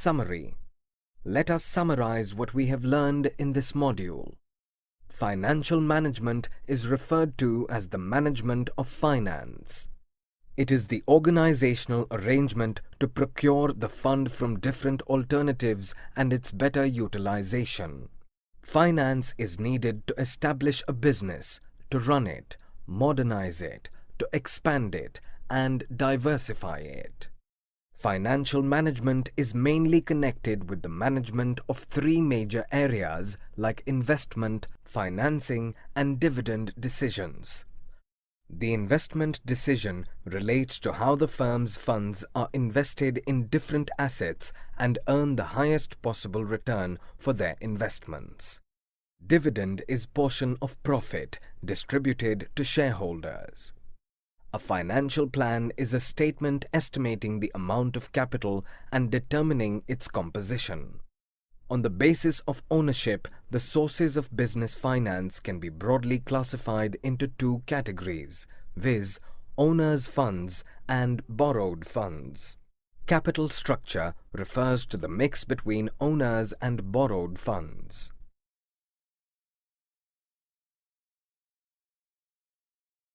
Summary. Let us summarize what we have learned in this module. Financial management is referred to as the management of finance. It is the organizational arrangement to procure the fund from different alternatives and its better utilization. Finance is needed to establish a business, to run it, modernize it, to expand it, and diversify it. Financial management is mainly connected with the management of three major areas like investment, financing, and dividend decisions. The investment decision relates to how the firm's funds are invested in different assets and earn the highest possible return for their investments. Dividend is portion of profit distributed to shareholders. A financial plan is a statement estimating the amount of capital and determining its composition. On the basis of ownership, the sources of business finance can be broadly classified into two categories, viz., owners' funds and borrowed funds. Capital structure refers to the mix between owners and borrowed funds.